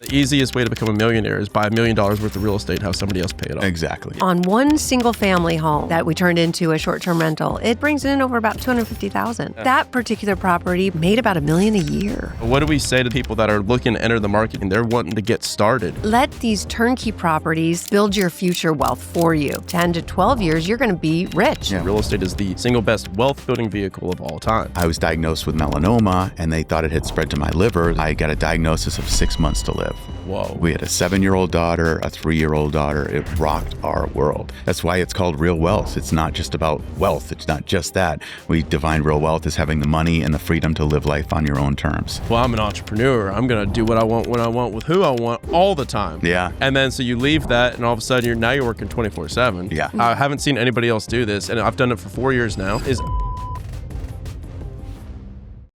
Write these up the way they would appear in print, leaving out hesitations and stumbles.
The easiest way to become a millionaire is buy $1 million worth of real estate and have somebody else pay it off. Exactly. On one single family home that we turned into a short-term rental, it brings in over about $250,000. Yeah. That particular property made about $1 million a year. What do we say to people that are looking to enter the market and they're wanting to get started? Let these turnkey properties build your future wealth for you. 10 to 12 years, you're going to be rich. Yeah. Real estate is the single best wealth building vehicle of all time. I was diagnosed with melanoma and they thought it had spread to my liver. I got a diagnosis of 6 months to live. Whoa. We had a 7-year-old daughter, a 3-year-old daughter. It rocked our world. That's why it's called real wealth. It's not just about wealth. It's not just that. We define real wealth as having the money and the freedom to live life on your own terms. Well, I'm an entrepreneur. I'm going to do what I want, when I want, with who I want, all the time. Yeah. And then so you leave that and all of a sudden you're working 24/7. Yeah. I haven't seen anybody else do this, and I've done it for 4 years now. Is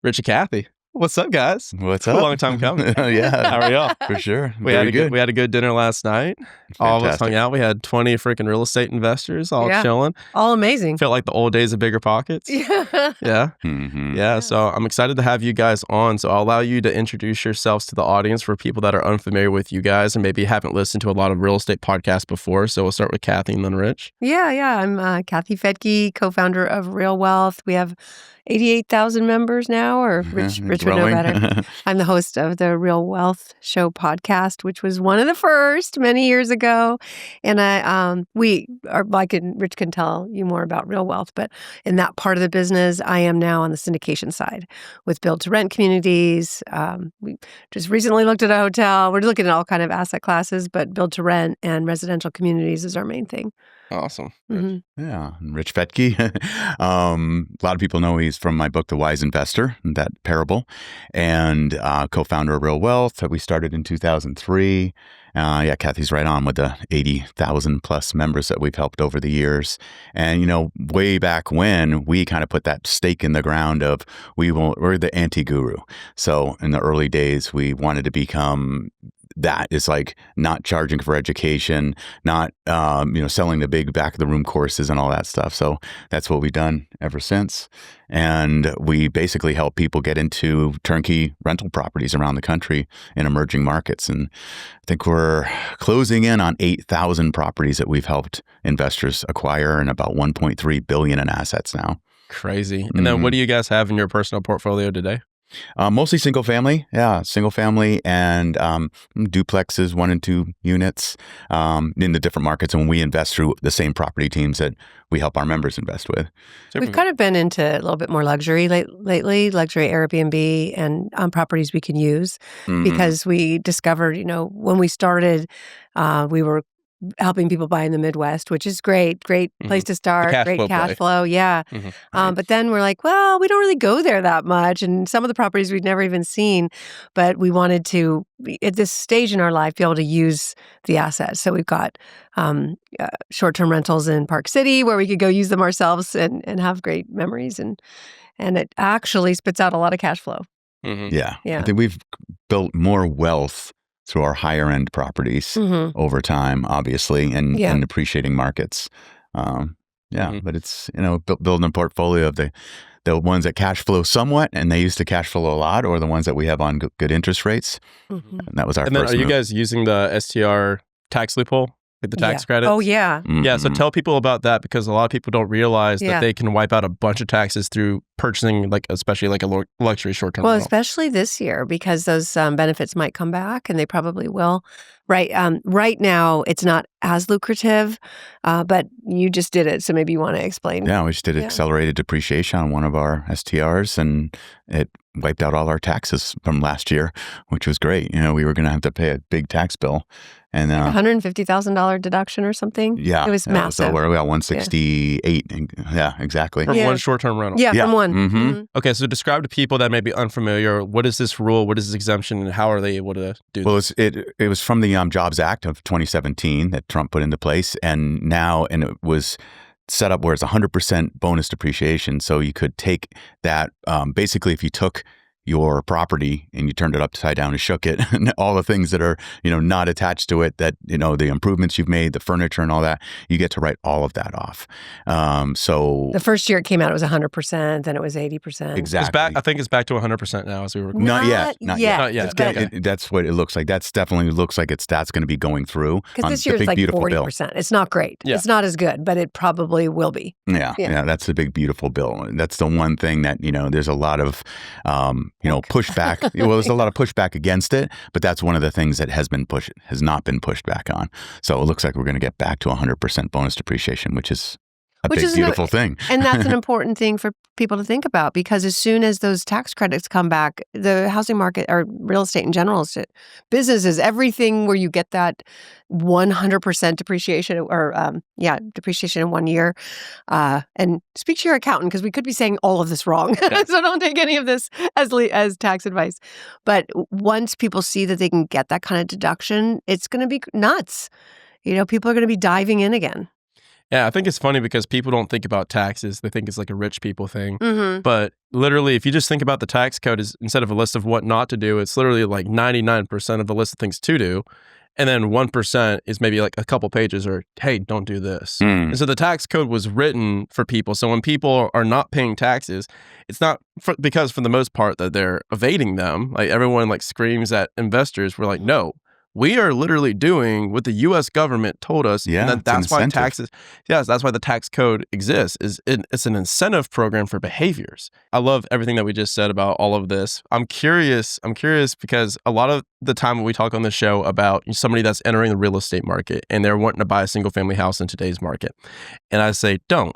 Rich and Kathy. What's up, guys? What's A up? long time coming. Yeah. How are y'all? For sure. We had a good dinner last night. All of us Fantastic. hung out. We had 20 freaking real estate investors all Yeah. chilling. All amazing. Felt like the old days of BiggerPockets. Yeah. Yeah. Mhm. Yeah. So I'm excited to have you guys on. So I'll allow you to introduce yourselves to the audience for people that are unfamiliar with you guys and maybe haven't listened to a lot of real estate podcasts before. So we'll start with Kathy and then Rich. Yeah. I'm Kathy Fettke, co-founder of Real Wealth. We have 88,000 members now, or Rich would know Growing. better. I'm the host of the Real Wealth Show podcast, which was one of the first many years ago. And Rich can tell you more about Real Wealth, but in that part of the business, I am now on the syndication side with build-to-rent communities. We just recently looked at a hotel. We're looking at all kind of asset classes, but build-to-rent and residential communities is our main thing. Awesome. Mhm. Yeah, and Rich Fettke. A lot of people know he's from my book, The Wise Investor, that parable, and co-founder of Real Wealth that we started in 2003. Yeah, Kathy's right on with the 80,000 plus members that we've helped over the years. And, way back when, we kind of put that stake in the ground of we're the anti-guru. So in the early days, we wanted to become that. It's like not charging for education, not selling the big back of the room courses and all that stuff. So that's what we've done ever since. And we basically help people get into turnkey rental properties around the country in emerging markets. And I think we're closing in on 8,000 properties that we've helped investors acquire and about 1.3 billion in assets now. Crazy. And then what do you guys have in your personal portfolio today? Mostly single family. Yeah, single family and duplexes, 1 and 2 units in the different markets. And when we invest through the same property teams that we help our members invest with. We've kind of been into a little bit more luxury lately, luxury Airbnb and properties we can use because we discovered, when we started, we were helping people buy in the Midwest, which is great place to start, great cash flow. Yeah. But then we're like, well, we don't really go there that much. And some of the properties we'd never even seen, but we wanted to, at this stage in our life, be able to use the assets. So we've got short-term rentals in Park City where we could go use them ourselves and have great memories. And it actually spits out a lot of cash flow. Yeah. Yeah. I think we've built more wealth through our higher end properties over time, obviously, and appreciating markets. But it's, building a portfolio of the ones that cash flow somewhat, and they used to cash flow a lot, or the ones that we have on good interest rates. And that was our And then first are you move. guys using the STR tax loophole? With the tax credits? Oh, yeah. Yeah, so tell people about that because a lot of people don't realize that Yeah. they can wipe out a bunch of taxes through purchasing, especially a luxury short-term Well, rental. especially this year because those benefits might come back, and they probably will. Right now, it's not as lucrative, but you just did it, so maybe you want to explain. Yeah, we just did accelerated depreciation on one of our STRs, and it wiped out all our taxes from last year, which was great. We were going to have to pay a big tax bill. And $150,000 deduction or something. Yeah, it was massive. So we're at 168. Yeah, exactly. From one short-term rental. Yeah, from one. Okay, so describe to people that may be unfamiliar, what is this rule, what is this exemption, and how are they able to do this? Well, it was from the Jobs Act of 2017 that Trump put into place, and it was set up where it's 100% bonus depreciation. So you could take that, basically if you took your property and you turned it upside down and shook it, and all the things that are, not attached to it, that, the improvements you've made, the furniture and all that, you get to write all of that off. So the first year it came out, it was 100%, then it was 80%. Exactly. I think it's back to 100% now as we were. Not yet. Not yet. That's what it looks like. That's definitely looks like that's going to be going through. Because this year it's like 40%. It's not great. Yeah. It's not as good, but it probably will be. Yeah. That's the big, beautiful bill. That's the one thing that, there's a lot of, pushback. Well, there's a lot of pushback against it, but that's one of the things that has not been pushed back on. So it looks like we're going to get back to 100% bonus depreciation, which is a big, beautiful thing. And that's an important thing for people to think about, because as soon as those tax credits come back, the housing market or real estate in general, businesses, everything where you get that 100% depreciation or depreciation in 1 year. And speak to your accountant, because we could be saying all of this wrong. Yeah. So don't take any of this as tax advice. But once people see that they can get that kind of deduction, it's going to be nuts. People are going to be diving in again. Yeah, I think it's funny because people don't think about taxes. They think it's like a rich people thing. Mm-hmm. But literally, if you just think about the tax code as instead of a list of what not to do, it's literally like 99% of the list of things to do. And then 1% is maybe like a couple pages or, hey, don't do this. And so the tax code was written for people. So when people are not paying taxes, it's not because for the most part that they're evading them. Like everyone like screams at investors. We're like, no. We are literally doing what the U.S. government told us. Yeah, that's why taxes. Yes, that's why the tax code exists. It's an incentive program for behaviors. I love everything that we just said about all of this. I'm curious because a lot of the time when we talk on the show about somebody that's entering the real estate market and they're wanting to buy a single family house in today's market, and I say, don't.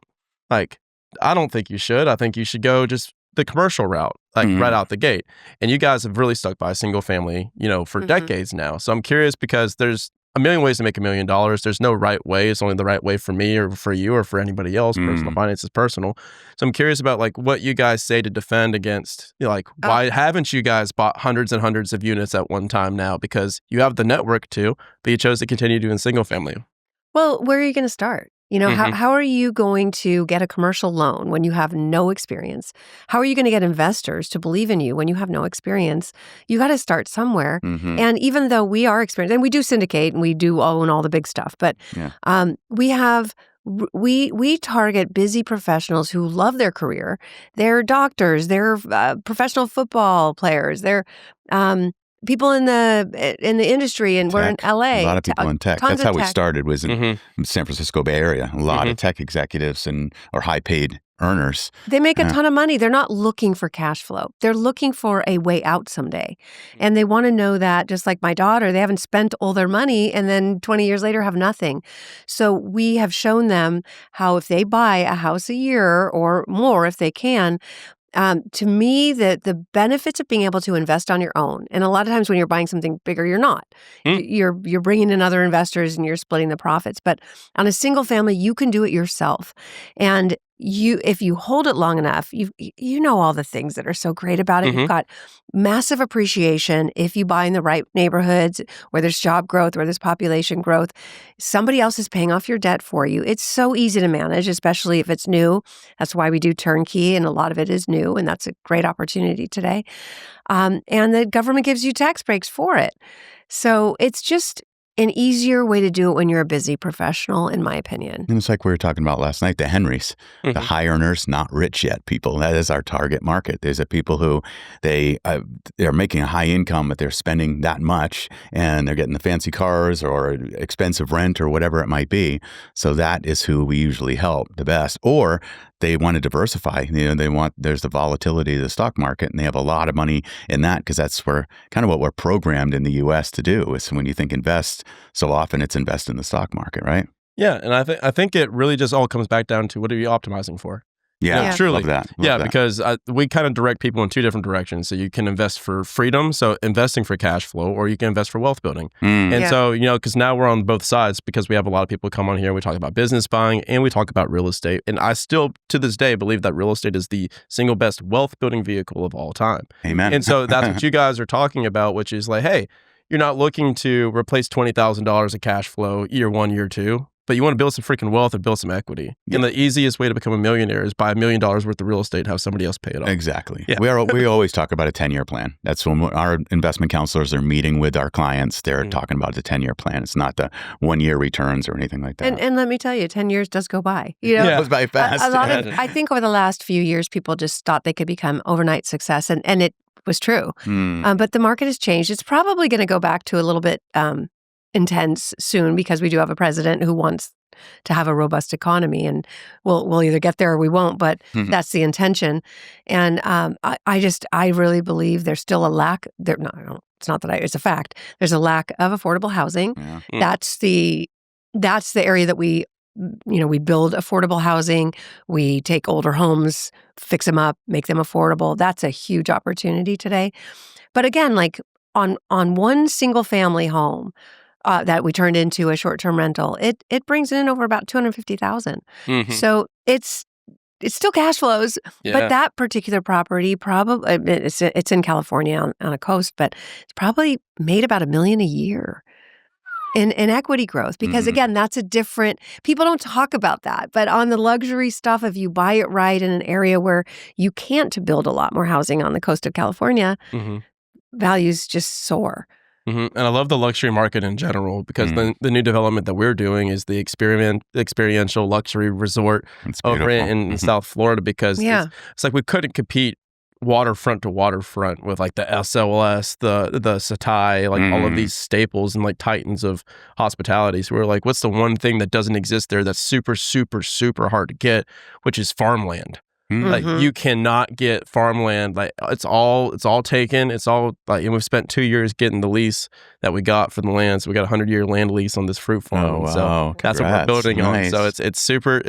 Like, I don't think you should. I think you should go just the commercial route, like right out the gate. And you guys have really stuck by single family, for decades now. So I'm curious because there's a million ways to make $1 million. There's no right way. It's only the right way for me or for you or for anybody else. Personal finance is personal. So I'm curious about like what you guys say to defend against, why haven't you guys bought hundreds and hundreds of units at one time now? Because you have the network to, but you chose to continue doing single family. Well, where are you going to start? How are you going to get a commercial loan when you have no experience? How are you going to get investors to believe in you when you have no experience? You got to start somewhere. And even though we are experienced, and we do syndicate and we do own all the big stuff, but we target busy professionals who love their career. They're doctors, they're professional football players, they're people in the industry, and we're in LA. A lot of people in tech. That's how we started, was in San Francisco Bay Area. A lot of tech executives or high paid earners. They make a ton of money. They're not looking for cash flow. They're looking for a way out someday. And they want to know that, just like my daughter, they haven't spent all their money and then 20 years later have nothing. So we have shown them how if they buy a house a year or more, if they can, to me, the benefits of being able to invest on your own, and a lot of times when you're buying something bigger, you're not. You're bringing in other investors and you're splitting the profits. But on a single family, you can do it yourself. And if you hold it long enough, you know all the things that are so great about it. You've got massive appreciation if you buy in the right neighborhoods where there's job growth, where there's population growth. Somebody else is paying off your debt for you. It's so easy to manage, especially if it's new. That's why we do turnkey, and a lot of it is new, and that's a great opportunity today. And the government gives you tax breaks for it. So it's just an easier way to do it when you're a busy professional, in my opinion. And it's like we were talking about last night, the Henrys, the high earners, not rich yet people. That is our target market. There's people who they're making a high income, but they're spending that much, and they're getting the fancy cars or expensive rent or whatever it might be. So that is who we usually help the best. Or they want to diversify. There's the volatility of the stock market, and they have a lot of money in that, because that's where kind of what we're programmed in the U.S. to do. Is when you think invest, so often it's invest in the stock market, right? Yeah, and I think it really just all comes back down to what are you optimizing for? Yeah, truly. Love that. Because we kind of direct people in two different directions. So you can invest for freedom, so investing for cash flow, or you can invest for wealth building. So, because now we're on both sides, because we have a lot of people come on here, we talk about business buying and we talk about real estate. And I still, to this day, believe that real estate is the single best wealth building vehicle of all time. Amen. And so that's what you guys are talking about, which is like, hey, you're not looking to replace $20,000 of cash flow year one, year two. but you want to build some freaking wealth and build some equity. Yep. And the easiest way to become a millionaire is buy $1 million worth of real estate, have somebody else pay it off. Exactly. Yeah. We always talk about a 10-year plan. That's when our investment counselors are meeting with our clients. They're talking about the 10-year plan. It's not the 1-year returns or anything like that. And let me tell you, 10 years does go by. It goes by fast. I think over the last few years, people just thought they could become overnight success, and it was true. But the market has changed. It's probably going to go back to a little bit intense soon because we do have a president who wants to have a robust economy, and we'll either get there or we won't, but that's the intention. And I really believe there's still a lack there. No, it's not that it's a fact. There's a lack of affordable housing. Yeah. That's the area that we build affordable housing. We take older homes, fix them up, make them affordable. That's a huge opportunity today. But again, like on one single family home, that we turned into a short-term rental, it brings in over about $250,000. So it's still cash flows, but that particular property probably it's in California on a coast, but it's probably made about $1 million a year in equity growth because again, that's a different. People don't talk about that, but on the luxury stuff, if you buy it right in an area where you can't build a lot more housing on the coast of California, values just soar. And I love the luxury market in general because the new development that we're doing is the experiential luxury resort over in South Florida because it's like we couldn't compete waterfront to waterfront with like the SLS, the Satai, like all of these staples and like titans of hospitality. So we're like, what's the one thing that doesn't exist there that's super, super, super hard to get, which is farmland. Like you cannot get farmland. Like it's all taken. It's all like, and we've spent 2 years getting the lease that we got for the land. So we got a 100-year land lease on this fruit farm. Oh, wow. So that's what we're building on. So it's super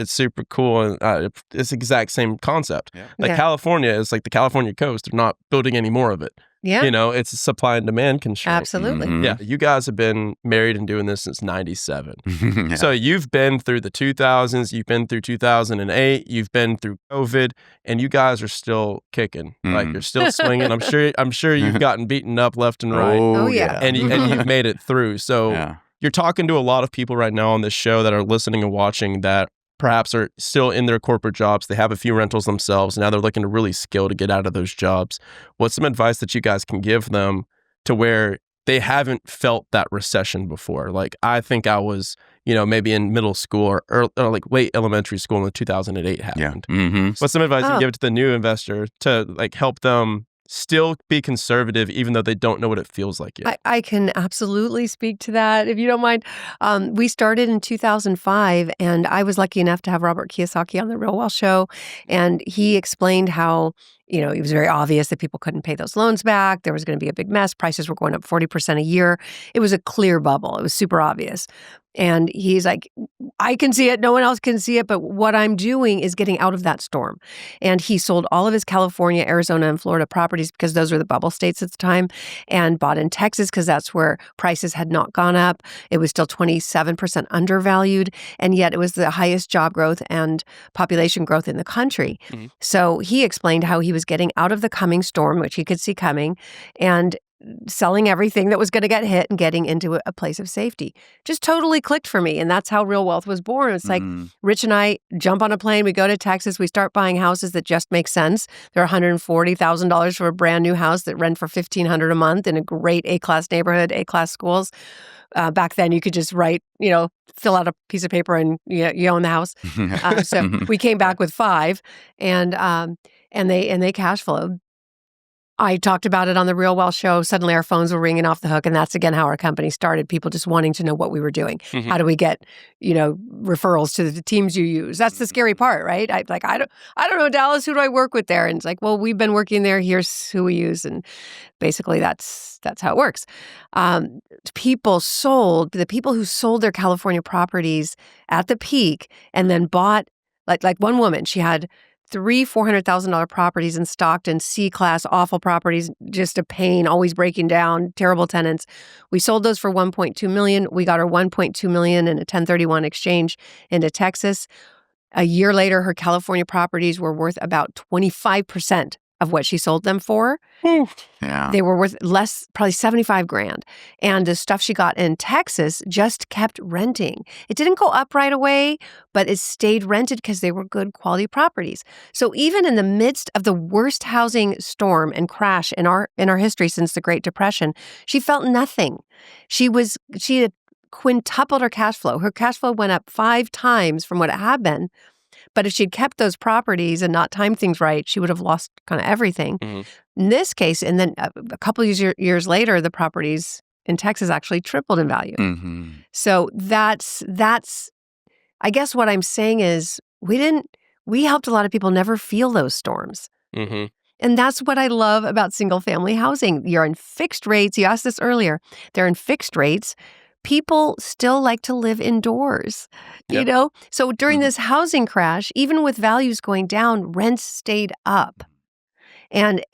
cool. And it's the exact same concept. Yeah. Like California is like the California coast. They're not building any more of it. Yeah. It's a supply and demand constraint. Absolutely. Yeah. You guys have been married and doing this since 97. So you've been through the 2000s, you've been through 2008, you've been through COVID, and you guys are still kicking. Like you're still swinging. I'm sure you've gotten beaten up left and right. Oh yeah. And you've made it through. So you're talking to a lot of people right now on this show that are listening and watching that perhaps are still in their corporate jobs. They have a few rentals themselves. Now they're looking to really skill to get out of those jobs. What's some advice that you guys can give them to where they haven't felt that recession before? Like I think I was, maybe in middle school or like late elementary school when 2008 happened. Yeah. What's some advice you give to the new investor to like help them still be conservative even though they don't know what it feels like yet? I can absolutely speak to that, if you don't mind. We started in 2005, and I was lucky enough to have Robert Kiyosaki on the Real Wealth Show, and he explained how it was very obvious that people couldn't pay those loans back. There was going to be a big mess. Prices were going up 40% a year. It was a clear bubble. It was super obvious. And he's like, I can see it. No one else can see it. But what I'm doing is getting out of that storm. And he sold all of his California, Arizona, and Florida properties because those were the bubble states at the time, and bought in Texas because that's where prices had not gone up. It was still 27% undervalued. And yet it was the highest job growth and population growth in the country. So he explained how he was getting out of the coming storm, which he could see coming, and selling everything that was going to get hit and getting into a place of safety. Just totally clicked for me. And that's how Real Wealth was born. It's like Rich and I jump on a plane, we go to Texas, we start buying houses that just make sense. They're $140,000 for a brand new house that rent for $1,500 a month in a great A-class neighborhood, A-class schools. Back then you could just write, fill out a piece of paper and you own the house. So we came back with 5 and they cash flowed. I talked about it on the Real Wealth Show. Suddenly our phones were ringing off the hook. And that's, again, how our company started. People just wanting to know what we were doing. How do we get, referrals to the teams you use? That's the scary part, right? I don't know, Dallas, who do I work with there? And it's like, well, we've been working there. Here's who we use. And basically that's how it works. The people who sold their California properties at the peak and then bought, like one woman, she had 3 $400,000 properties in Stockton, C-class, awful properties, just a pain, always breaking down, terrible tenants. We sold those for $1.2 million. We got her $1.2 million in a 1031 exchange into Texas. A year later, her California properties were worth about 25% of what she sold them for. Yeah. They were worth less, probably $75,000. And the stuff she got in Texas just kept renting. It didn't go up right away, but it stayed rented because they were good quality properties. So even in the midst of the worst housing storm and crash in our history since the Great Depression, she felt nothing. She had quintupled her cash flow. Her cash flow went up 5 times from what it had been. But if she'd kept those properties and not timed things right, she would have lost kind of everything. Mm-hmm. In this case, and then a couple of years later, the properties in Texas actually tripled in value. Mm-hmm. So that's I guess what I'm saying is we helped a lot of people never feel those storms. Mm-hmm. And that's what I love about single family housing. You're in fixed rates. You asked this earlier. They're in fixed rates. People still like to live indoors, you know? So during this housing crash, even with values going down, rents stayed up. And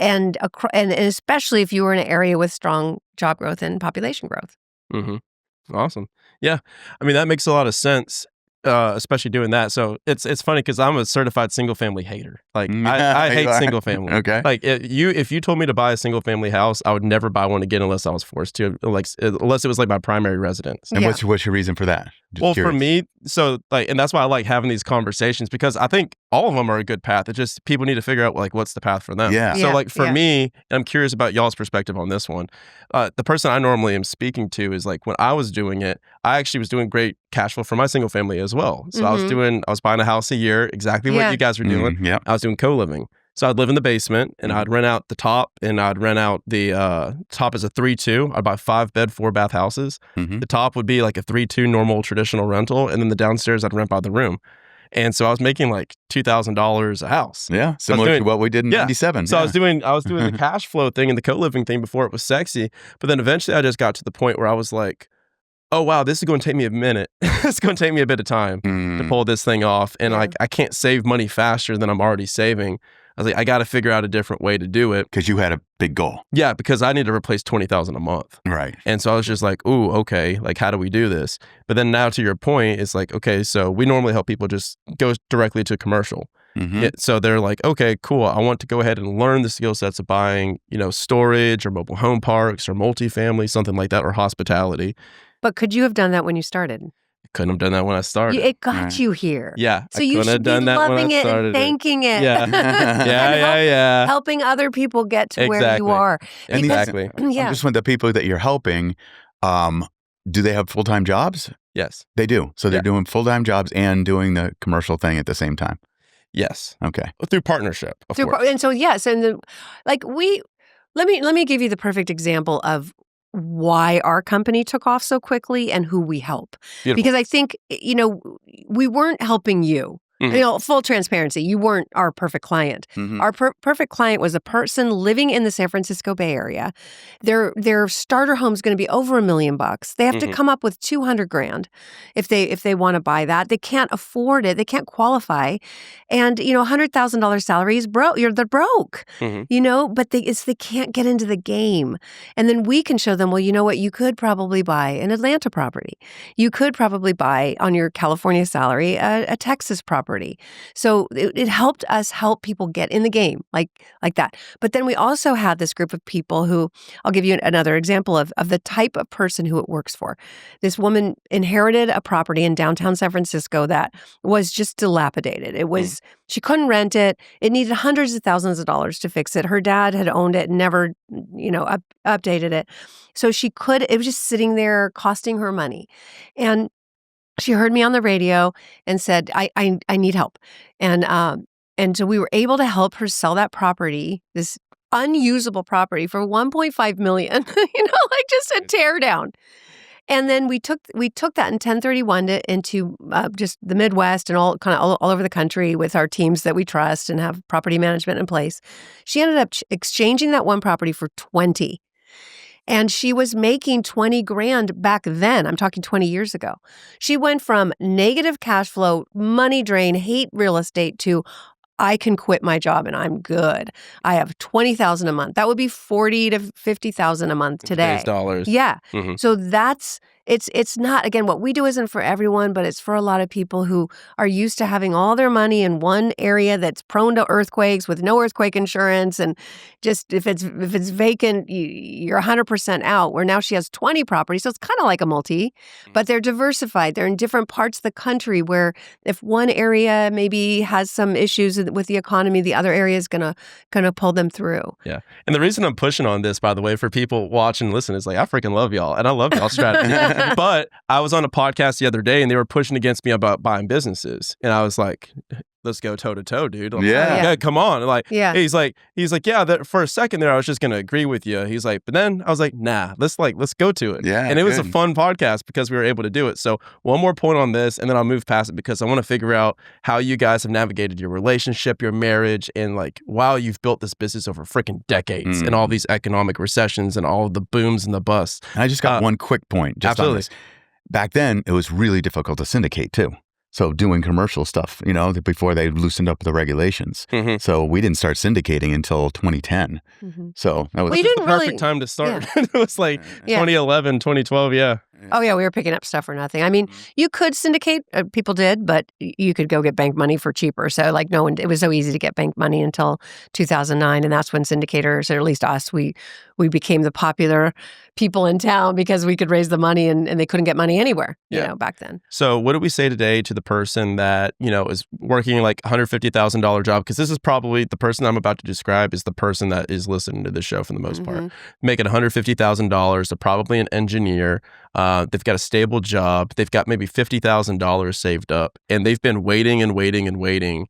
especially if you were in an area with strong job growth and population growth. Mm-hmm. Awesome. Yeah. I mean, that makes a lot of sense, especially doing that. So it's funny because I'm a certified single family hater. Like I hate single family. Okay. Like if you told me to buy a single family house, I would never buy one again unless I was forced to, like unless it was like my primary residence. And what's your reason for that? Just curious. For me, so like, and that's why I like having these conversations because I think all of them are a good path. It's just people need to figure out like what's the path for them. Yeah. So like for me, and I'm curious about y'all's perspective on this one. The person I normally am speaking to is like when I was doing it, I actually was doing great cash flow for my single family as well. So I was buying a house a year, exactly what you guys were doing. Yeah. I was doing co-living. So I'd live in the basement and I'd rent out the top and I'd rent out the top as a 3-2. I'd buy 5-bed, 4-bath houses. Mm-hmm. The top would be like a 3-2 normal traditional rental. And then the downstairs I'd rent by the room. And so I was making like $2,000 a house. Yeah, similar to what we did in 97. So I was doing the cash flow thing and the co-living thing before it was sexy. But then eventually I just got to the point where I was like, oh, wow, this is going to take me a minute. It's going to take me a bit of time to pull this thing off. And like I can't save money faster than I'm already saving. I was like, I got to figure out a different way to do it. Because you had a big goal. Yeah, because I need to replace $20,000 a month. Right. And so I was just like, ooh, okay, like how do we do this? But then now to your point, it's like, okay, so we normally help people just go directly to commercial. Mm-hmm. So they're like, okay, cool. I want to go ahead and learn the skill sets of buying, storage or mobile home parks or multifamily, something like that, or hospitality. But could you have done that when you started? Couldn't have done that when I started. It got you here. Yeah. So you should be loving it and thanking it. Yeah. Yeah. Helping other people get to where you are. Exactly. I'm just with the people that you're helping. Do they have full-time jobs? Yes. They do. So they're doing full-time jobs and doing the commercial thing at the same time. Yes. Okay. Through partnership, of course. And so, yes. And let me give you the perfect example of why our company took off so quickly and who we help. Beautiful. Because I think, we weren't helping you. Full transparency, you weren't our perfect client. Mm-hmm. Our perfect client was a person living in the San Francisco Bay Area. Their starter home is going to be over $1 million. They have to come up with $200,000 if they want to buy that. They can't afford it. They can't qualify. And $100,000 salary is broke. They're broke. But they can't get into the game. And then we can show them, well, you know what? You could probably buy an Atlanta property. You could probably buy on your California salary a Texas property. So it helped us help people get in the game like that. But then we also had this group of people who, I'll give you another example of the type of person who it works for. This woman inherited a property in downtown San Francisco that was just dilapidated. It was, she couldn't rent it. It needed hundreds of thousands of dollars to fix it. Her dad had owned it and never, updated it. So it was just sitting there costing her money. And she heard me on the radio and said, I need help. And so we were able to help her sell that property, this unusable property, for $1.5 million, just a tear down. And then we took that in 1031 into just the Midwest and all over the country with our teams that we trust and have property management in place. She ended up exchanging that one property for 20. And she was making $20,000 back then. I'm talking 20 years ago. She went from negative cash flow, money drain, hate real estate to I can quit my job and I'm good. I have $20,000 a month. That would be $40,000 to $50,000 a month today. Today's dollars. Yeah. Mm-hmm. So it's not, again, what we do isn't for everyone, but it's for a lot of people who are used to having all their money in one area that's prone to earthquakes with no earthquake insurance. And just if it's vacant, you're 100% out, where now she has 20 properties. So it's kind of like a multi, but they're diversified. They're in different parts of the country where if one area maybe has some issues with the economy, the other area is gonna pull them through. Yeah. And the reason I'm pushing on this, by the way, for people watching and listening, is like, I freaking love y'all. And I love y'all strategy. But I was on a podcast the other day and they were pushing against me about buying businesses. And I was like, let's go toe to toe, dude. Like, yeah, come on. And like, he's like, yeah, for a second there, I was just going to agree with you. He's like, but then I was like, nah, let's go to it. Yeah. And it was a fun podcast because we were able to do it. So one more point on this, and then I'll move past it because I want to figure out how you guys have navigated your relationship, your marriage, and like, wow, you've built this business over freaking decades and all these economic recessions and all of the booms and the busts. I just got one quick point just on this. Back then, it was really difficult to syndicate too. So doing commercial stuff, before they loosened up the regulations. Mm-hmm. So we didn't start syndicating until 2010. Mm-hmm. So that was the perfect time to start. It was like 2011, 2012, yeah. Oh, yeah, we were picking up stuff for nothing. I mean, you could syndicate, people did, but you could go get bank money for cheaper. So like it was so easy to get bank money until 2009. And that's when syndicators, or at least us, we became the popular people in town because we could raise the money and they couldn't get money anywhere, back then. So what do we say today to the person that, is working like $150,000 job? Because this is probably the person I'm about to describe is the person that is listening to the show for the most part. Making $150,000. They're probably an engineer. They've got a stable job. They've got maybe $50,000 saved up, and they've been waiting and waiting and waiting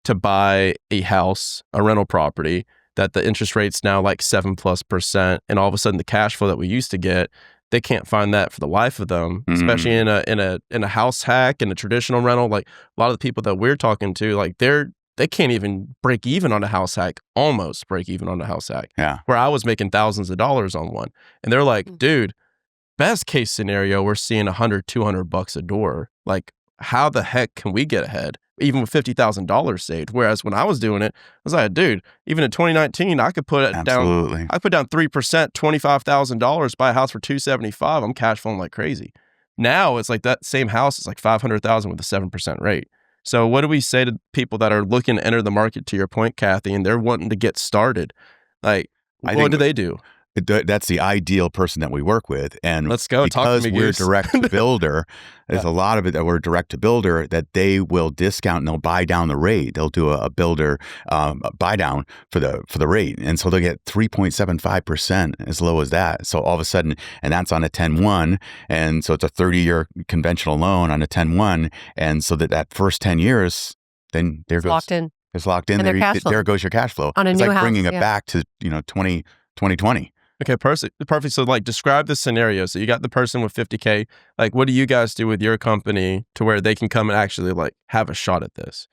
to buy a house, a rental property, that the interest rate's now like 7+%. And all of a sudden the cash flow that we used to get, they can't find that for the life of them, especially in a house hack, in a traditional rental. Like a lot of the people that we're talking to, like they can't even break even on a house hack, almost break even on a house hack. Yeah. Where I was making thousands of dollars on one. And they're like, dude, best case scenario, we're seeing $100, $200 a door. Like, how the heck can we get ahead, even with $50,000 saved? Whereas when I was doing it, I was like, dude, even in 2019, I could put it down. I put down 3%, $25,000, buy a house for $275. I'm cash flowing like crazy. Now it's like that same house is like $500,000 with a 7% rate. So what do we say to people that are looking to enter the market? To your point, Kathy, and they're wanting to get started? Like, what do they do? That's the ideal person that we work with. And let's go. Because we're direct to builder, there's a lot of it that we're direct to builder that they will discount and they'll buy down the rate. They'll do a builder buy down for the rate. And so they'll get 3.75% as low as that. So all of a sudden, and that's on a 10-1. And so it's a 30-year conventional loan on a 10-1. And so that first 10 years, then there goes. Locked in. It's locked in. There goes your cash flow. On a it's new like house, bringing it back to 2020. Okay, perfect. So like describe the scenario. So you got the person with 50K. Like, what do you guys do with your company to where they can come and actually like have a shot at this?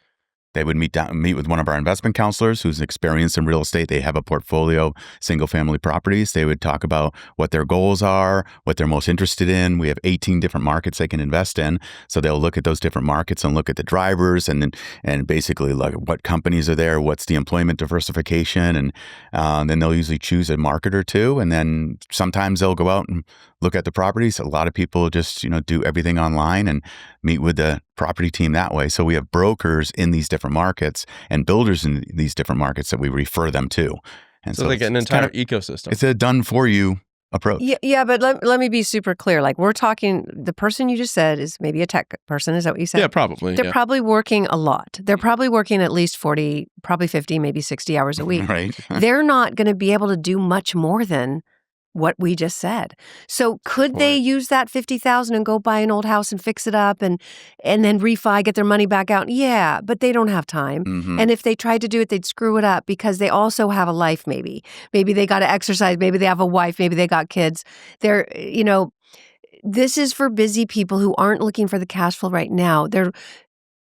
They would meet with one of our investment counselors who's experienced in real estate. They have a portfolio, single-family properties. They would talk about what their goals are, what they're most interested in. We have 18 different markets they can invest in. So they'll look at those different markets and look at the drivers and basically look at what companies are there, what's the employment diversification, and then they'll usually choose a market or two. And then sometimes they'll go out and look at the properties. A lot of people just do everything online and meet with the property team that way. So we have brokers in these different markets and builders in these different markets that we refer them to. And so they get an entire ecosystem. It's a done-for-you approach. Yeah, but let me be super clear. Like, we're talking, the person you just said is maybe a tech person. Is that what you said? Yeah, probably. They're probably working a lot. They're probably working at least 40, probably 50, maybe 60 hours a week. Right. They're not going to be able to do much more than what we just said. So could they use that $50,000 and go buy an old house and fix it up and then refi, get their money back out? Yeah, but they don't have time. Mm-hmm. And if they tried to do it, they'd screw it up because they also have a life maybe. Maybe they got to exercise. Maybe they have a wife. Maybe they got kids. They're, this is for busy people who aren't looking for the cash flow right now.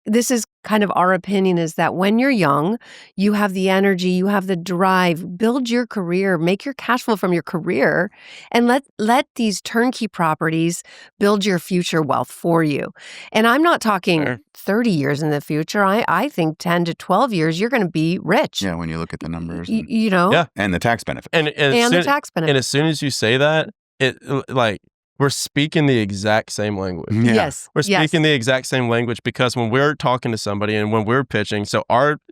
This is kind of our opinion is that when you're young, you have the energy, you have the drive, build your career, make your cash flow from your career, and let these turnkey properties build your future wealth for you. And I'm not talking 30 years in the future. I think 10 to 12 years, you're going to be rich. Yeah, when you look at the numbers. You know? And the tax benefit. And the tax benefit. And as soon as you say that, it like we're speaking the exact same language. Yeah. Yes. We're speaking the exact same language because when we're talking to somebody and when we're pitching, so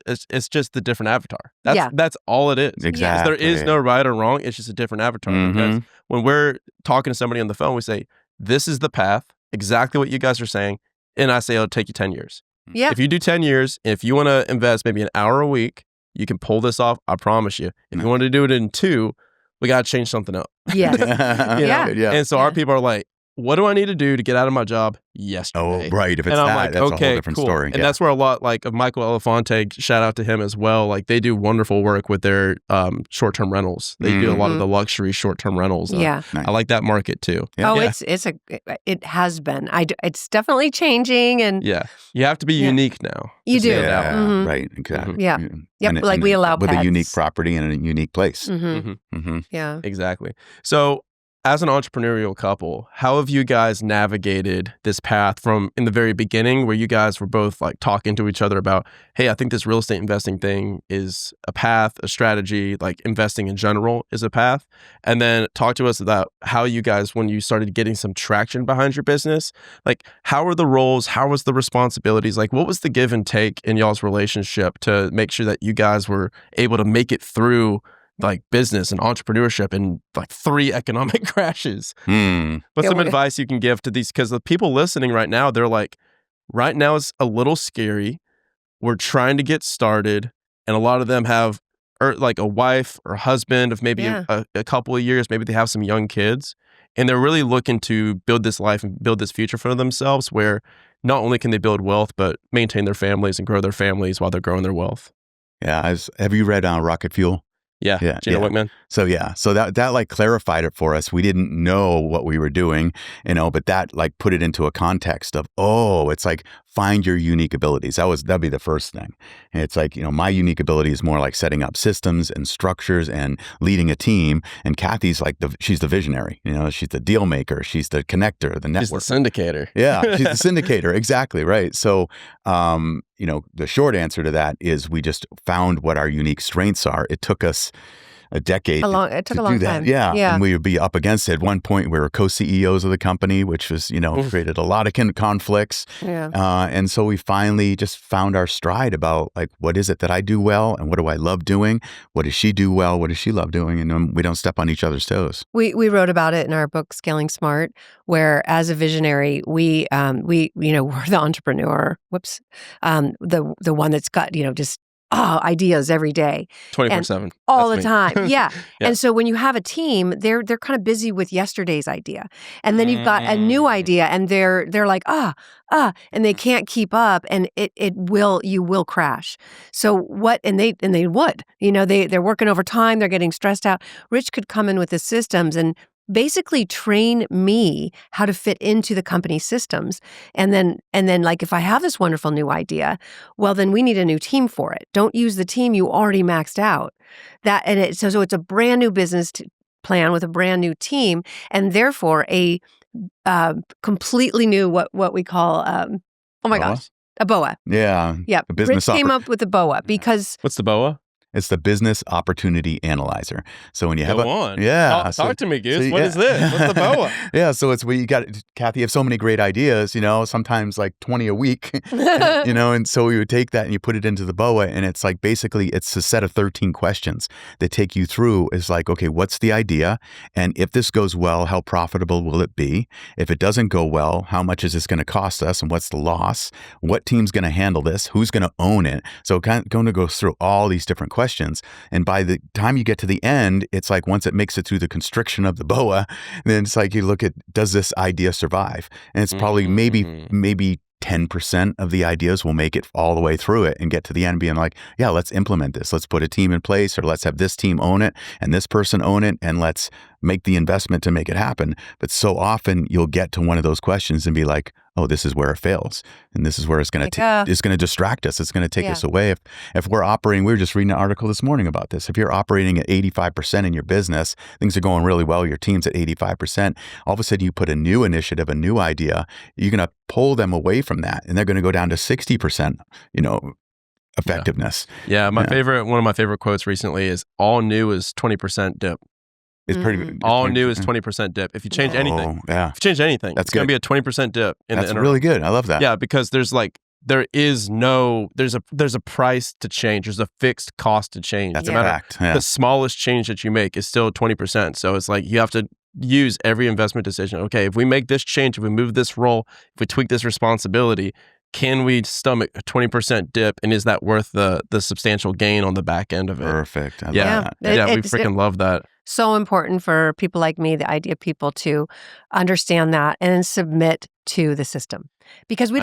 it's just the different avatar. That's all it is. Exactly. There is no right or wrong. It's just a different avatar. Because when we're talking to somebody on the phone, we say, this is the path, exactly what you guys are saying. And I say, it'll take you 10 years. Yeah. If you do 10 years, if you want to invest maybe an hour a week, you can pull this off. I promise you. If you want to do it in 2, we got to change something up. Yes. Yeah. And so our people are like, what do I need to do to get out of my job yesterday? Oh, right. If it's I'm that, like, that's a whole different cool. story. And that's where a lot like of Michael Elefante, shout out to him as well. Like they do wonderful work with their short-term rentals. They do a lot of the luxury short-term rentals. Yeah. I like that market too. Yeah. Oh, it has been. It's definitely changing. And yeah, you have to be unique now. You do. Yeah, right. Exactly. Yeah. Yep. And like we allow with pets. a unique property and a unique place. Yeah. Exactly. So as an entrepreneurial couple, how have you guys navigated this path from in the very beginning where you guys were both like talking to each other about, hey, I think this real estate investing thing is a path, a strategy, like investing in general is a path. And then talk to us about how you guys, when you started getting some traction behind your business, like how were the roles, how was the responsibilities, like what was the give and take in y'all's relationship to make sure that you guys were able to make it through like business and entrepreneurship and like 3 economic crashes. What's some advice you can give to these? Because the people listening right now, they're like, right now it's a little scary. We're trying to get started. And a lot of them have like a wife or husband of maybe a couple of years. Maybe they have some young kids. And they're really looking to build this life and build this future for themselves where not only can they build wealth, but maintain their families and grow their families while they're growing their wealth. Yeah. Have you read Rocket Fuel? Yeah. Gino Wickman. So that like clarified it for us. We didn't know what we were doing, but that like put it into a context of, it's like find your unique abilities. That'd be the first thing. And it's like, my unique ability is more like setting up systems and structures and leading a team. And Kathy's like she's the visionary, she's the deal maker. She's the connector, the network. She's the syndicator. Yeah. She's the syndicator. Exactly. Right. So, the short answer to that is we just found what our unique strengths are. It took us a decade it took a long time. Yeah. And we would be up against it. At one point, we were co-CEOs of the company, which was, created a lot of conflicts. Yeah. And so we finally just found our stride about like, what is it that I do well? And what do I love doing? What does she do well? What does she love doing? And we don't step on each other's toes. We wrote about it in our book, Scaling Smart, where as a visionary, we're the entrepreneur. The one that's got, just ideas every day. 24/7. All the time. Yeah. And so when you have a team, they're kind of busy with yesterday's idea. And then you've got a new idea and they're like, and they can't keep up and you will crash. So and they would, they're working overtime, they're getting stressed out. Rich could come in with the systems and basically train me how to fit into the company systems. And then like, if I have this wonderful new idea, well, then we need a new team for it. Don't use the team you already maxed out. So it's a brand new business plan with a brand new team, and therefore a completely new, what we call, a BOA. Yeah. Yeah. Rich came up with the BOA because... What's the BOA? It's the Business Opportunity Analyzer. So when you have talk to me, Goose. What is this? What's the BOA? Yeah, so it's where you got, Kathy, you have so many great ideas, sometimes like 20 a week, and so we would take that and you put it into the BOA, and it's like basically it's a set of 13 questions that take you through. Is like, okay, what's the idea? And if this goes well, how profitable will it be? If it doesn't go well, how much is this going to cost us? And what's the loss? What team's going to handle this? Who's going to own it? So kind of going to go through all these different questions. And by the time you get to the end, it's like once it makes it through the constriction of the BOA, then it's like you look at, does this idea survive? And it's probably maybe 10% of the ideas will make it all the way through it and get to the end being like, yeah, let's implement this. Let's put a team in place, or let's have this team own it and this person own it, and let's make the investment to make it happen. But so often you'll get to one of those questions and be like, oh, this is where it fails, and this is where it's going to distract us. It's going to take us away. If we're operating, we were just reading an article this morning about this. If you're operating at 85% in your business, things are going really well. Your team's at 85%. All of a sudden, you put a new initiative, a new idea. You're going to pull them away from that, and they're going to go down to 60%. Effectiveness. Yeah, one of my favorite quotes recently is all new is 20% dip. It's pretty. All new is 20% dip. If you change anything, it's going to be a 20% dip. That's really good. I love that. Yeah, because there's a price to change. There's a fixed cost to change. That's a fact. Yeah. The smallest change that you make is still 20%. So it's like you have to use every investment decision. Okay, if we make this change, if we move this role, if we tweak this responsibility, can we stomach a 20% dip, and is that worth the substantial gain on the back end of it? Perfect. I love that. We freaking love that. So important for people like me, the idea of people, to understand that and submit to the system. Because I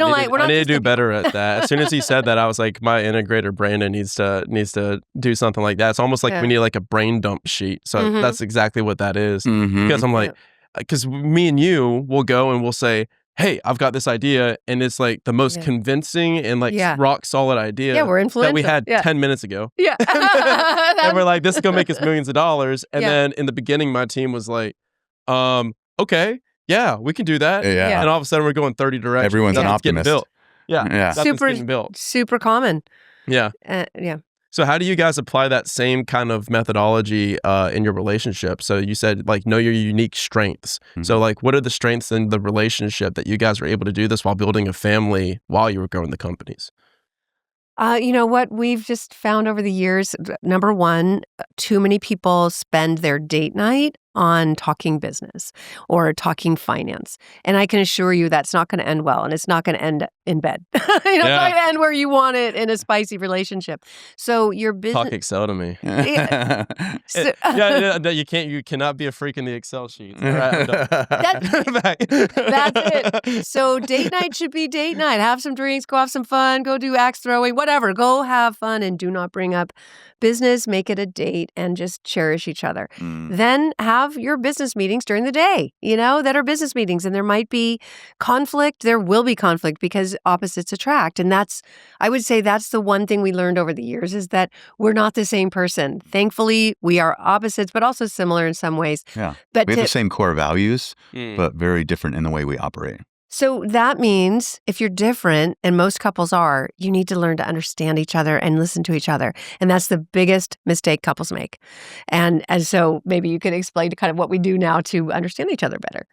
need to do better at that. As soon as he said that, I was like, my integrator Brandon needs to do something like that. It's almost like we need like a brain dump sheet. So that's exactly what that is. Because I'm like, because me and you will go and we'll say, hey, I've got this idea, and it's like the most convincing and like rock solid idea that we had 10 minutes ago. Yeah. And we're like, this is going to make us millions of dollars. And then in the beginning, my team was like, okay, yeah, we can do that. Yeah. And all of a sudden, we're going 30 directions. Everyone's an optimist. Getting built. Yeah. Getting built. Super common. Yeah. So how do you guys apply that same kind of methodology in your relationship? So you said like know your unique strengths. So like what are the strengths in the relationship that you guys were able to do this while building a family while you were growing the companies? You know what we've just found over the years, number one, too many people spend their date night on talking business or talking finance. And I can assure you that's not going to end well, and it's not going to end in bed. It's not going to end where you want it in a spicy relationship. So your business... Talk Excel to me. You cannot be a freak in the Excel sheets. Right, that's it. So date night should be date night. Have some drinks, go have some fun, go do axe throwing, whatever. Go have fun and do not bring up business. Make it a date and just cherish each other. Then have your business meetings during the day, that are business meetings, and there might be conflict. There will be conflict because opposites attract. And I would say that's the one thing we learned over the years is that we're not the same person. Thankfully, we are opposites, but also similar in some ways. Yeah. But we have the same core values, but very different in the way we operate. So that means if you're different, and most couples are, you need to learn to understand each other and listen to each other. And that's the biggest mistake couples make. And so maybe you could explain kind of what we do now to understand each other better.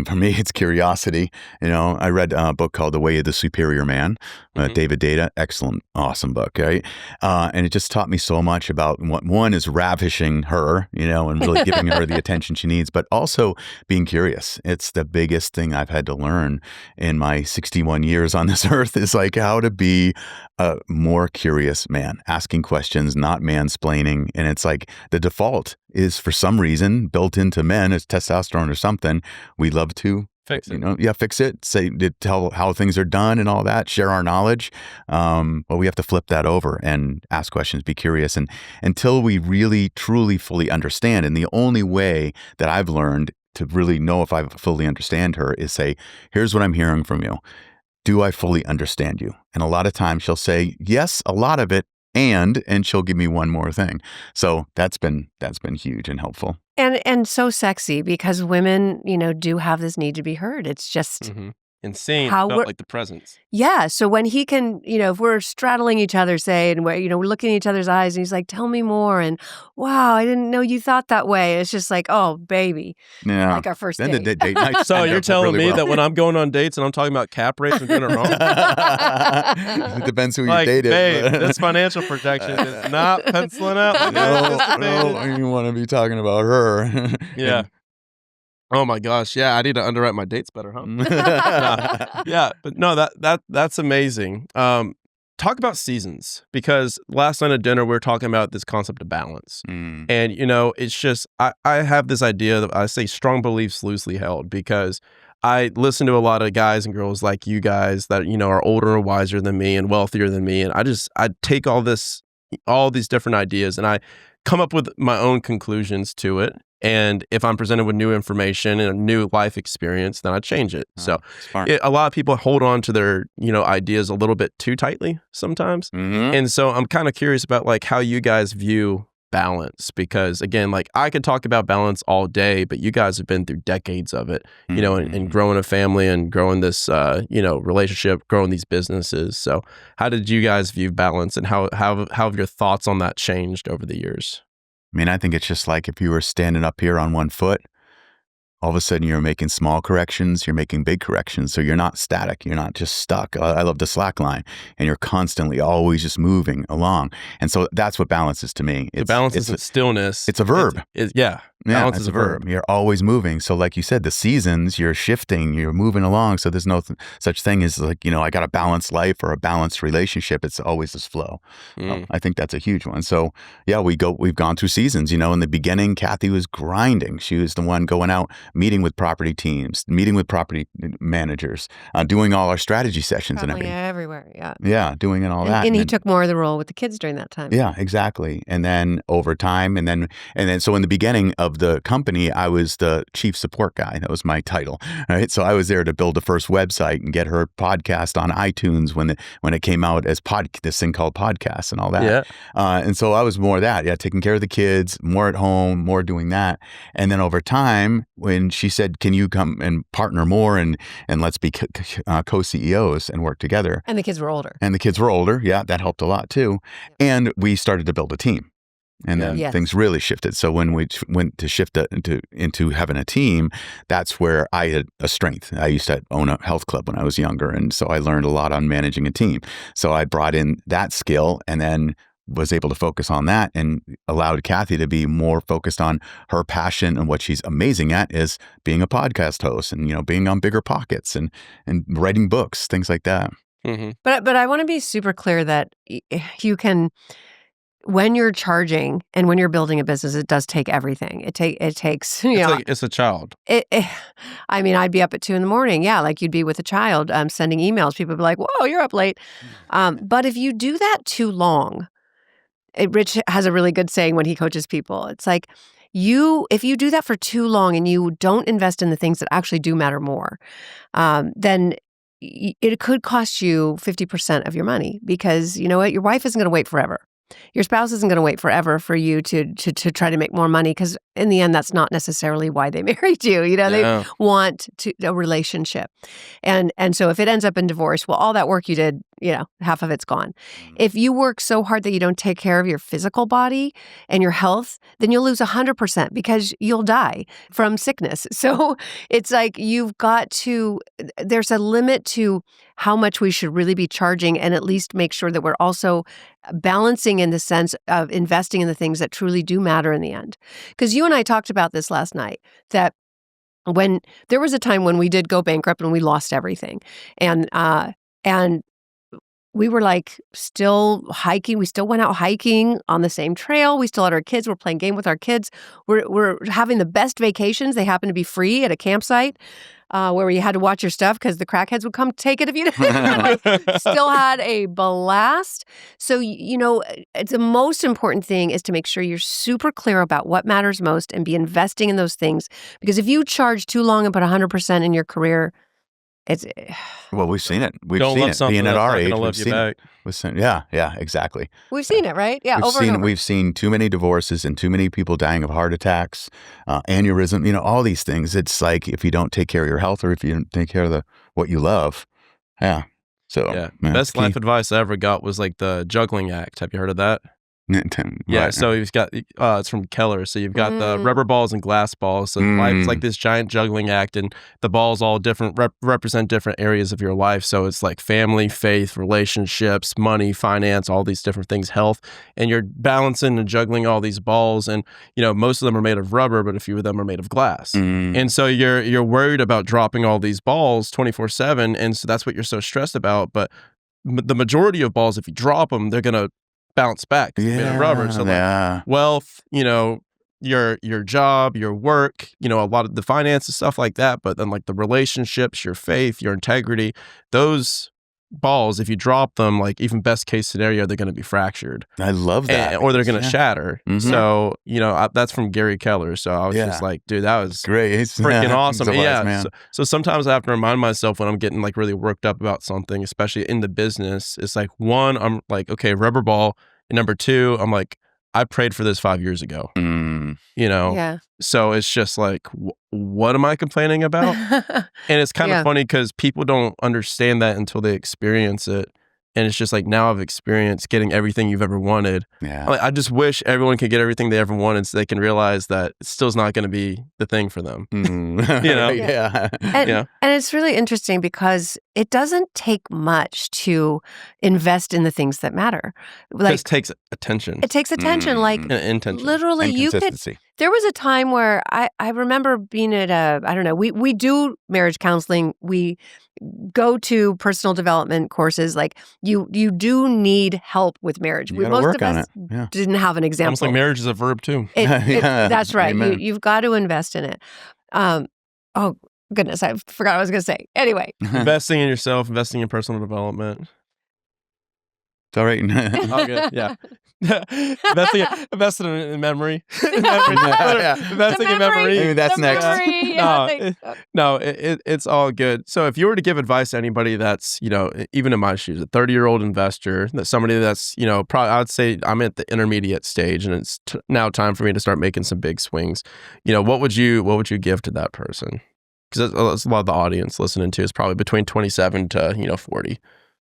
For me, it's curiosity. I read a book called The Way of the Superior Man, David Data. Excellent, awesome book, right? And it just taught me so much about what one is ravishing her, and really giving her the attention she needs, but also being curious. It's the biggest thing I've had to learn in my 61 years on this earth is like how to be a more curious man, asking questions, not mansplaining. And it's like the default is for some reason built into men as testosterone or something. We love to fix it. Fix it. Say, tell how things are done and all that. Share our knowledge. But we have to flip that over and ask questions, be curious, and until we really, truly, fully understand. And the only way that I've learned to really know if I fully understand her is say, "Here's what I'm hearing from you. Do I fully understand you?" And a lot of times she'll say, "Yes, a lot of it." And she'll give me one more thing. So that's been huge and helpful. And so sexy because women, do have this need to be heard. It's just insane. How felt like the presence. Yeah. So when he can, if we're straddling each other, say, and we're looking in each other's eyes, and he's like, "Tell me more," and "Wow, I didn't know you thought that way." It's just like, oh, baby. Yeah. Like our first date. Then the date night. So you're telling me that when I'm going on dates and I'm talking about cap rates and doing it wrong? It depends who you dated. Babe, this financial projection is not penciling out. No, you want to be talking about her. Yeah. Oh my gosh. Yeah, I need to underwrite my dates better, huh? Yeah, but no, that's amazing. Talk about seasons, because last night at dinner we were talking about this concept of balance. And it's just I have this idea that I say strong beliefs loosely held, because I listen to a lot of guys and girls like you guys that are older and wiser than me and wealthier than me, and I take all these different ideas and I come up with my own conclusions to it. And if I'm presented with new information and a new life experience, then I change it. So a lot of people hold on to their, ideas a little bit too tightly sometimes. And so I'm kind of curious about like how you guys view balance, because again, like I could talk about balance all day, but you guys have been through decades of it, and growing a family and growing this, relationship, growing these businesses. So how did you guys view balance, and how have your thoughts on that changed over the years? I mean, I think it's just like if you were standing up here on one foot, all of a sudden you're making small corrections, you're making big corrections. So you're not static. You're not just stuck. I love the slack line. And you're constantly always just moving along. And so that's what balance is to me. Balance isn't stillness. It's a verb. Balance is a verb. You're always moving. So like you said, the seasons, you're shifting, you're moving along. So there's no such thing as like, I got a balanced life or a balanced relationship. It's always this flow. I think that's a huge one. So yeah, we've gone through seasons. In the beginning, Kathy was grinding. She was the one going out, meeting with property teams, meeting with property managers, doing all our strategy sessions and everything. Everywhere, yeah. Yeah, doing that. And he took more of the role with the kids during that time. Yeah, exactly. And then over time, and then so in the beginning of the company, I was the chief support guy. That was my title. Right. So I was there to build the first website and get her podcast on iTunes when it came out as this thing called podcasts and all that. Yeah. And so I was more of that. Yeah. Taking care of the kids, more at home, more doing that. And then over time, when she said, can you come and partner more and let's be co-CEOs and work together. And the kids were older. Yeah. That helped a lot too. And we started to build a team. And then things really shifted. So when we went to shift into having a team, that's where I had a strength. I used to own a health club when I was younger. And so I learned a lot on managing a team. So I brought in that skill and then was able to focus on that and allowed Kathy to be more focused on her passion, and what she's amazing at is being a podcast host and, being on BiggerPockets and writing books, things like that. Mm-hmm. But I want to be super clear that you can... When you're charging and when you're building a business, it does take everything. It takes, it's a child. I mean, I'd be up at 2 a.m. Yeah, like you'd be with a child sending emails. People would be like, whoa, you're up late. But if you do that too long, Rich has a really good saying when he coaches people. It's like, if you do that for too long and you don't invest in the things that actually do matter more, then it could cost you 50% of your money, because you know what? Your wife isn't going to wait forever. Your spouse isn't going to wait forever for you to try to make more money, because in the end, that's not necessarily why they married you. They want a relationship. And so if it ends up in divorce, well, all that work you did, half of it's gone. If you work so hard that you don't take care of your physical body and your health, then you'll lose 100% because you'll die from sickness. So it's like there's a limit to how much we should really be charging, and at least make sure that we're also balancing in the sense of investing in the things that truly do matter in the end. Because you and I talked about this last night, that when there was a time when we did go bankrupt and we lost everything, and we were like still hiking. We still went out hiking on the same trail. We still had our kids. We're playing game with our kids. We're having the best vacations. They happen to be free at a campsite where you had to watch your stuff because the crackheads would come take it if you didn't. Still had a blast. So, the most important thing is to make sure you're super clear about what matters most and be investing in those things. Because if you charge too long and put 100% in your career, well, we've seen it. We've Don't seen love it. something Being at that's our not age, gonna love we've you seen back. it. Yeah, exactly. We've seen it, right? Yeah, over and over. We've seen too many divorces and too many people dying of heart attacks, aneurysm, all these things. It's like if you don't take care of your health, or if you don't take care of what you love. Yeah. So best life advice I ever got was like the juggling act. Have you heard of that? Yeah, so he's got it's from Keller. So you've got the rubber balls and glass balls. So life is like this giant juggling act, and the balls all different represent different areas of your life. So it's like family, faith, relationships, money, finance, all these different things, health, and you're balancing and juggling all these balls. And most of them are made of rubber, but a few of them are made of glass. And so you're worried about dropping all these balls 24/7, and so that's what you're so stressed about. But the majority of balls, if you drop them, they're gonna bounce back. It's made of rubber. So like wealth, your job, your work, a lot of the finances, stuff like that. But then like the relationships, your faith, your integrity, those balls, if you drop them, like even best case scenario, they're going to be fractured. I love that. Or they're going to shatter. Mhm. So, that's from Gary Keller. So I was just like, dude, that was great. He's freaking awesome. He's a wise man. So sometimes I have to remind myself when I'm getting like really worked up about something, especially in the business. It's like, one, I'm like, okay, rubber ball. And number two, I'm like, I prayed for this 5 years ago. Yeah. So it's just like, what am I complaining about? And it's kind of funny because people don't understand that until they experience it. And it's just like, now I've experienced getting everything you've ever wanted. Yeah. Like, I just wish everyone could get everything they ever wanted so they can realize that it still's not going to be the thing for them. Yeah. And it's really interesting because it doesn't take much to invest in the things that matter. Like, it just takes attention. It takes attention. Like, and intention. Literally, and you could. There was a time where I remember being at I don't know, we do marriage counseling. We go to personal development courses. Like, you do need help with marriage. Most of us didn't have an example. Almost like marriage is a verb too. That's right. You've got to invest in it. Oh, goodness, I forgot what I was going to say. Anyway. Investing in yourself, investing in personal development. It's all right. All good, yeah. Investing in memory. Investing in memory. Maybe that's next. It's all good. So if you were to give advice to anybody that's, even in my shoes, a 30-year-old investor, that somebody that's, probably, I would say I'm at the intermediate stage and it's now time for me to start making some big swings. What would you give to that person? Because that's a lot of the audience listening to is probably between 27 to, 40.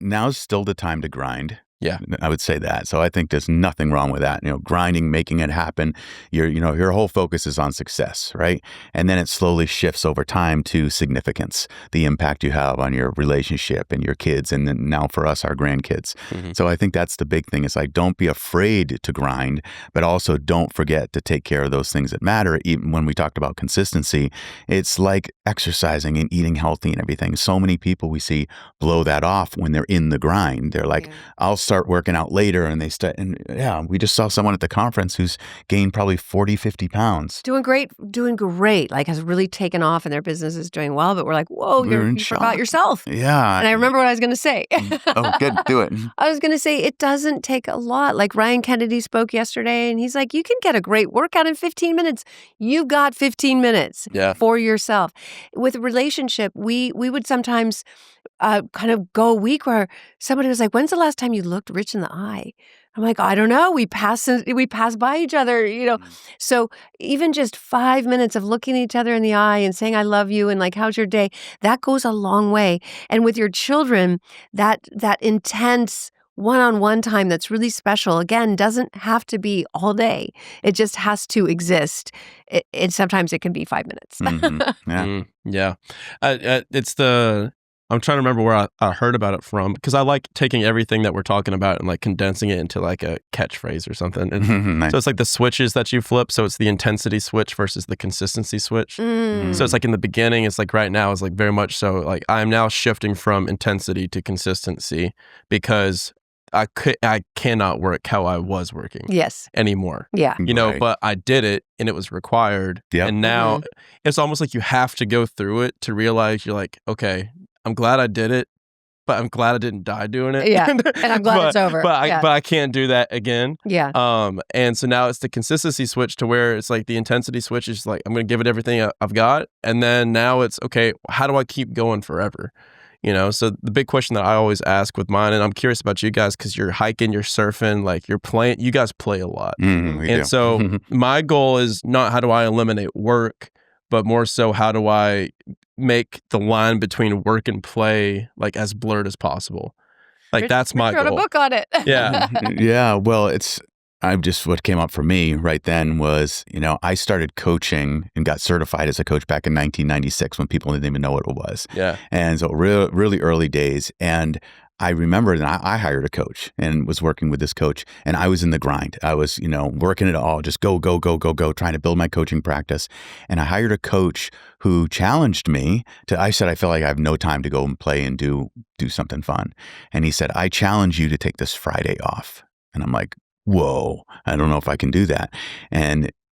Now's still the time to grind. Yeah, I would say that. So I think there's nothing wrong with that. Grinding, making it happen. Your whole focus is on success, right? And then it slowly shifts over time to significance, the impact you have on your relationship and your kids, and then now for us, our grandkids. Mm-hmm. So I think that's the big thing. Is like, don't be afraid to grind, but also don't forget to take care of those things that matter. Even when we talked about consistency, it's like exercising and eating healthy and everything. So many people we see blow that off when they're in the grind. They're like, I'll start working out later, and we just saw someone at the conference who's gained probably 40-50 pounds, doing great, like has really taken off and their business is doing well, but we're like, whoa, you forgot yourself. And I remember what I was going to say. Oh, good, do it. I was going to say, it doesn't take a lot. Like Ryan Kennedy spoke yesterday and he's like, you can get a great workout in 15 minutes. You've got 15 minutes for yourself. With a relationship, we would sometimes kind of go a week where somebody was like, when's the last time you looked Rich in the eye? I'm like, I don't know. We pass by each other, So even just 5 minutes of looking each other in the eye and saying, I love you, and like, how's your day? That goes a long way. And with your children, that intense one-on-one time that's really special, again, doesn't have to be all day. It just has to exist. Sometimes it can be 5 minutes. Mm-hmm. Yeah. I'm trying to remember where I heard about it from, because I like taking everything that we're talking about and like condensing it into like a catchphrase or something. And nice. So it's like the switches that you flip. So it's the intensity switch versus the consistency switch. So it's like in the beginning, it's like right now is like very much so like I'm now shifting from intensity to consistency because I cannot work how I was working anymore. Yeah. Right. But I did it and it was required. Yep. And now it's almost like you have to go through it to realize you're like, okay, I'm glad I did it, but I'm glad I didn't die doing it. Yeah. And I'm glad it's over. But I can't do that again. Yeah. And so now it's the consistency switch to where it's like the intensity switch is like, I'm going to give it everything I've got. And then now it's, okay, how do I keep going forever? So the big question that I always ask with mine, and I'm curious about you guys because you're hiking, you're surfing, like you're playing, you guys play a lot. So my goal is not how do I eliminate work, but more so how do I make the line between work and play like as blurred as possible. Like that's my goal. Wrote a book on it. Yeah. Yeah. Well, what came up for me right then was, I started coaching and got certified as a coach back in 1996 when people didn't even know what it was. Yeah. And so really early days. And I remember that I hired a coach and was working with this coach, and I was in the grind. I was, working it all, just go, trying to build my coaching practice. And I hired a coach who challenged me I said, I feel like I have no time to go and play and do something fun. And he said, I challenge you to take this Friday off. And I'm like, whoa, I don't know if I can do that.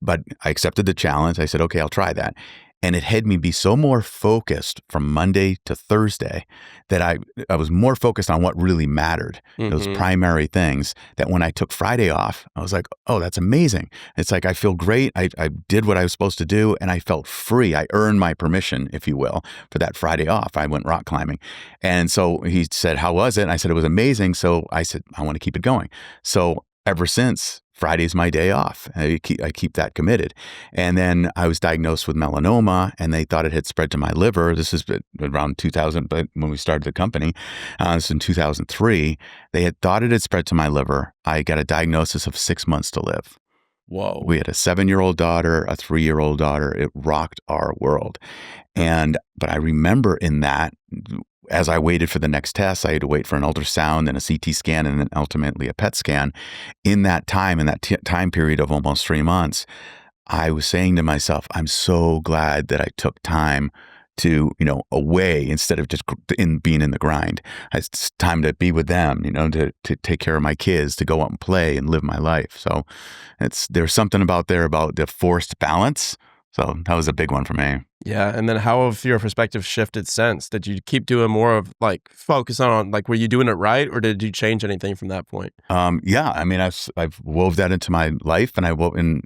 But I accepted the challenge. I said, okay, I'll try that. And it had me be so more focused from Monday to Thursday that I was more focused on what really mattered, those primary things, that when I took Friday off, I was like, oh, that's amazing. It's like, I feel great. I did what I was supposed to do, and I felt free. I earned my permission, if you will, for that Friday off. I went rock climbing. And so he said, how was it? And I said, it was amazing. So I said, I want to keep it going. So ever since, Friday's my day off. I keep that committed. And then I was diagnosed with melanoma, and they thought it had spread to my liver. This is around 2000, but when we started the company, this is in 2003, they had thought it had spread to my liver. I got a diagnosis of 6 months to live. Whoa. We had a 7-year-old daughter, a 3-year-old daughter. It rocked our world. But I remember in that, as I waited for the next test, I had to wait for an ultrasound and a CT scan and then ultimately a PET scan. In that time, time period of almost 3 months, I was saying to myself, I'm so glad that I took time to, away instead of just being in the grind. It's time to be with them, to take care of my kids, to go out and play and live my life. So there's something about the forced balance. So that was a big one for me. Yeah. And then how have your perspective shifted since? Did you keep doing more of focus on were you doing it right, or did you change anything from that point? Yeah. I mean, I've wove that into my life, and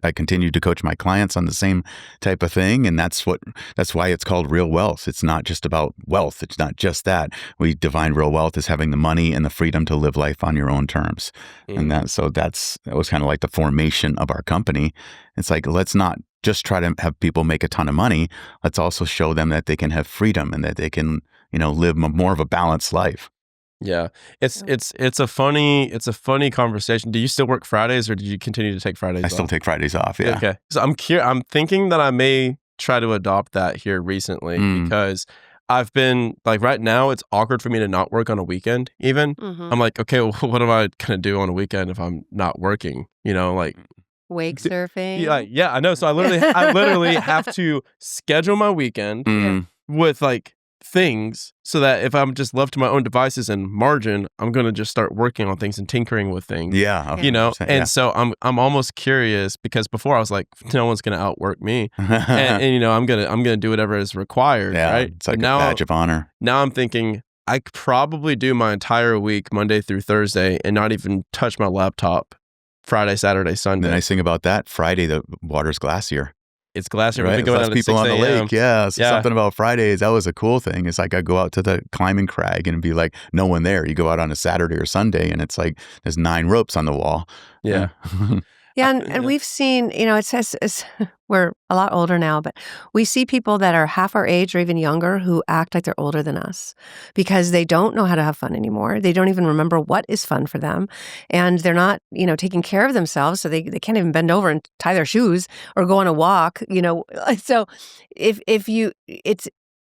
I continued to coach my clients on the same type of thing. And that's why it's called real wealth. It's not just about wealth. It's not just that. We define real wealth as having the money and the freedom to live life on your own terms. And that was kind of like the formation of our company. It's like, let's not just try to have people make a ton of money. Let's also show them that they can have freedom and that they can, live more of a balanced life. Yeah. It's a funny conversation. Do you still work Fridays, or did you continue to take Fridays off? I still take Fridays off. Yeah. Okay. So I'm thinking that I may try to adopt that here recently, because I've been right now, it's awkward for me to not work on a weekend even. I'm like, okay, well, what am I going to do on a weekend if I'm not working? Wake surfing. Yeah, I know. So I literally have to schedule my weekend with things, so that if I'm just left to my own devices and margin, I'm going to just start working on things and tinkering with things. Yeah. And so I'm almost curious, because before I was like, no one's going to outwork me. and I'm going to do whatever is required. Yeah, right. It's like a badge of honor. Now I'm thinking I could probably do my entire week, Monday through Thursday, and not even touch my laptop Friday, Saturday, Sunday. The nice thing about that, Friday, the water's glacier. It's glacier. Right? We've been going less out people at 6 on the a.m. lake. Yeah. So something about Fridays, that was a cool thing. It's like I go out to the climbing crag and be like, no one there. You go out on a Saturday or Sunday, and it's like there's 9 ropes on the wall. Yeah. Yeah, and we've seen, it's we're a lot older now, but we see people that are half our age or even younger who act like they're older than us because they don't know how to have fun anymore. They don't even remember what is fun for them, and they're not, taking care of themselves, so they can't even bend over and tie their shoes or go on a walk. So it's.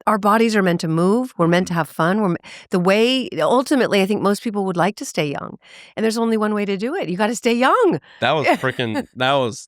Our bodies are meant to move. We're meant to have fun. Ultimately, I think most people would like to stay young. And there's only one way to do it. You got to stay young. That was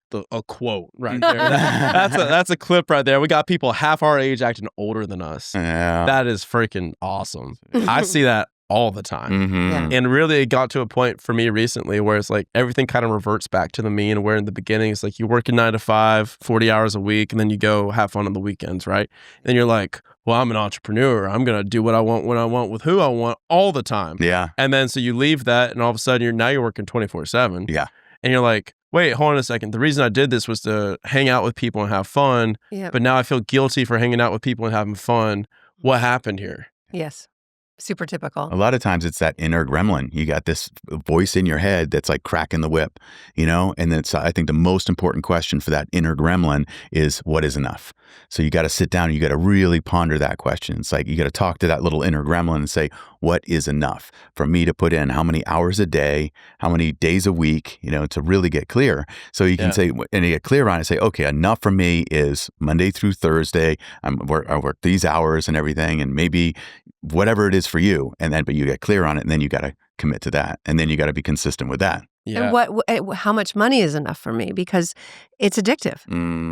a quote right there. That's a clip right there. We got people half our age acting older than us. Yeah. That is freaking awesome. I see that all the time. Yeah. And really, it got to a point for me recently where it's like everything kind of reverts back to the mean, where in the beginning it's like you work 9 to 5, 40 hours a week, and then you go have fun on the weekends, right? And you're like, well, I'm an entrepreneur. I'm going to do what I want, when I want, with who I want, all the time. Yeah. And then so you leave that, and all of a sudden you're working 24/7. Yeah. And you're like, wait, hold on a second. The reason I did this was to hang out with people and have fun. Yep. But now I feel guilty for hanging out with people and having fun. What happened here? Yes. Super typical. A lot of times it's that inner gremlin. You got this voice in your head that's like cracking the whip, and that's, I think the most important question for that inner gremlin is, what is enough? So you got to sit down and you got to really ponder that question. It's like you got to talk to that little inner gremlin and say, what is enough for me to put in? How many hours a day? How many days a week? To really get clear. So you can say, and you get clear on it, say, okay, enough for me is Monday through Thursday. I work these hours and everything, and maybe whatever it is for you. But you get clear on it, and then you got to commit to that. And then you got to be consistent with that. Yeah. And how much money is enough for me? Because it's addictive.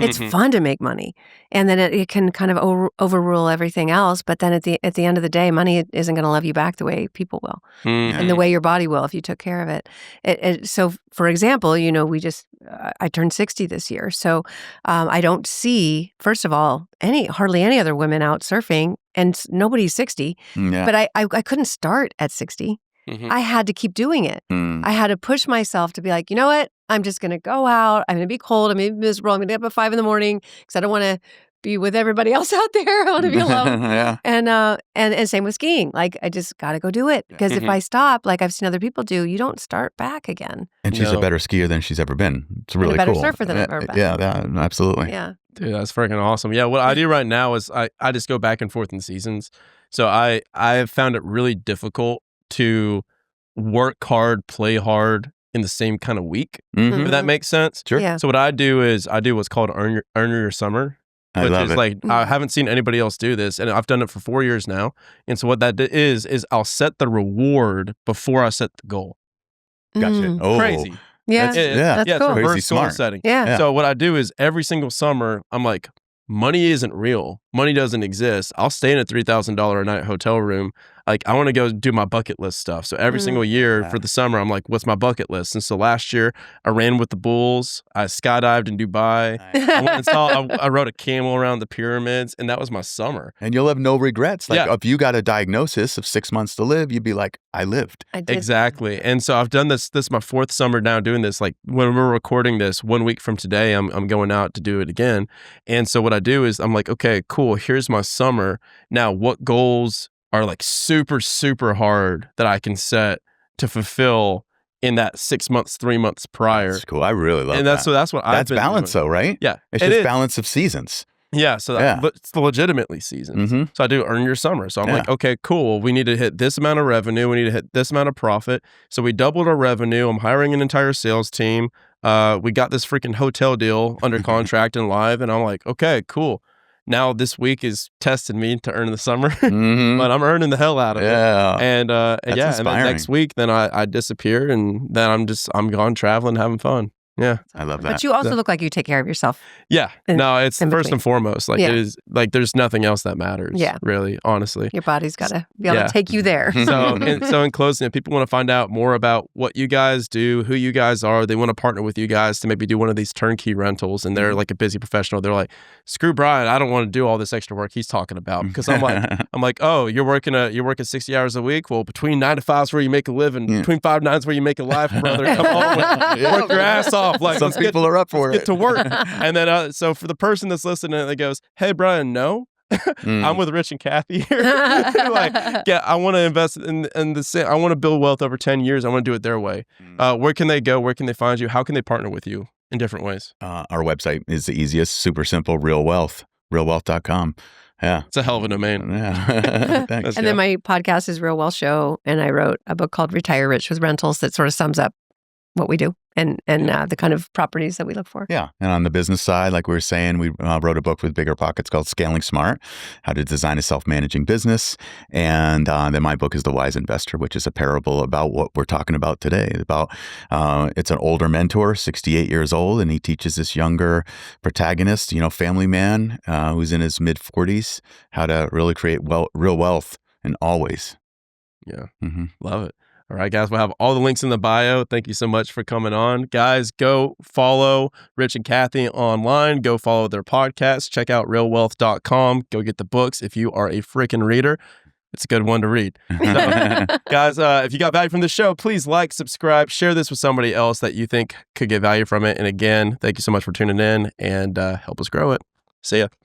It's Mhm. fun to make money, and then it can kind of overrule everything else. But then at the end of the day, money isn't going to love you back the way people will, and the Mhm. way your body will if you took care of it. So, for example, I turned 60 this year, so I don't see, first of all, hardly any other women out surfing, and nobody's 60. Yeah. But I couldn't start at 60. Mhm. I had to keep doing it. I had to push myself to be like, you know what? I'm just going to go out. I'm going to be cold. I'm going to be miserable. I'm going to get up at 5 a.m. because I don't want to be with everybody else out there. I want to be alone. Yeah. And same with skiing. Like, I just got to go do it, because if Mhm. I stop, like I've seen other people do, you don't start back again. And she's a No. better skier than she's ever been. It's really better cool. surfer than I've ever been. Yeah, absolutely. Yeah. Dude, that's freaking awesome. Yeah, what I do right now is I just go back and forth in seasons. So I have found it really difficult to work hard, play hard in the same kind of week, Mhm. if that makes sense. Sure. Yeah. So what I do is I do what's called earn your summer, I which love is it. like I haven't seen anybody else do this, and I've done it for 4 years now. And so what that is I'll set the reward before I set the goal. Gotcha. Mm. Oh, Crazy. Yeah. That's, It- yeah. That's yeah, it's cool. Crazy reverse goal smart. setting. Yeah. Yeah. So what I do is every single summer, I'm like, money isn't real. Money doesn't exist. I'll stay in a $3,000 a night hotel room. Like, I want to go do my bucket list stuff. So every single year for the summer, I'm like, what's my bucket list? And so last year, I ran with the bulls. I skydived in Dubai. I went and I rode a camel around the pyramids, and that was my summer. And you'll have no regrets. Like, Yeah. if you got a diagnosis of 6 months to live, you'd be like, I lived. I did. Exactly. And so I've done this is my 4th summer now doing this. Like, when we're recording this 1 week from today, I'm going out to do it again. And so what I do is I'm like, okay, cool. Here's my summer. Now, what goals are like super, super hard that I can set to fulfill in that 6 months, 3 months prior? That's cool. I really love And that's that. what I've That's been balance, doing. though, right? Yeah. It's it just is. balance of seasons. Yeah, so it's legitimately seasons. Mhm. So I do earn your summer. So I'm like, okay, cool. We need to hit this amount of revenue. We need to hit this amount of profit. So we doubled our revenue. I'm hiring an entire sales team. We got this freaking hotel deal under contract and live. And I'm like, okay, cool. Now this week is testing me to earn the summer, Mhm. but I'm earning the hell out of it. Yeah. And and then inspiring. next week, then I disappear, and then I'm gone traveling, having fun. Yeah. I love that. But you also look like you take care of yourself. Yeah. No, it's in first between. and foremost. Like, Yeah. it is like there's nothing else that matters. Yeah. Really, honestly. Your body's got to be able Yeah. to take you there. So in closing, if people want to find out more about what you guys do, who you guys are, they want to partner with you guys to maybe do one of these turnkey rentals, and they're like a busy professional. They're like, screw Brian, I don't want to do all this extra work he's talking about. Because I'm like, oh, you're working 60 hours a week. Well, between 9 to 5 is where you make a living. Between 5 to 9 is where you make a life, brother. Come on, work your ass off. Like, Some people are up for get it. to work. And then so for the person that's listening that goes, hey Brian, no. I'm with Rich and Kathy here. Like, yeah, I want to invest in the same. I want to build wealth over 10 years. I want to do it their way. Where can they go? Where can they find you? How can they partner with you in different ways? Our website is the easiest, super simple, Real Wealth, realwealth.com. Yeah. It's a hell of a domain. Yeah. Thanks. And then my podcast is Real Wealth Show, and I wrote a book called Retire Rich with Rentals that sort of sums up what we do and the kind of properties that we look for. Yeah. And on the business side, like we were saying, we wrote a book with BiggerPockets called Scaling Smart, How to Design a Self-Managing Business. And then my book is The Wise Investor, which is a parable about what we're talking about today. It's an older mentor, 68 years old, and he teaches this younger protagonist, family man who's in his mid-40s, how to really create real wealth and always. Yeah. Mm-hmm. Love it. All right, guys, we'll have all the links in the bio. Thank you so much for coming on. Guys, go follow Rich and Kathy online. Go follow their podcast. Check out realwealth.com. Go get the books if you are a freaking reader. It's a good one to read. So, guys, if you got value from the show, please like, subscribe, share this with somebody else that you think could get value from it. And again, thank you so much for tuning in and help us grow it. See ya.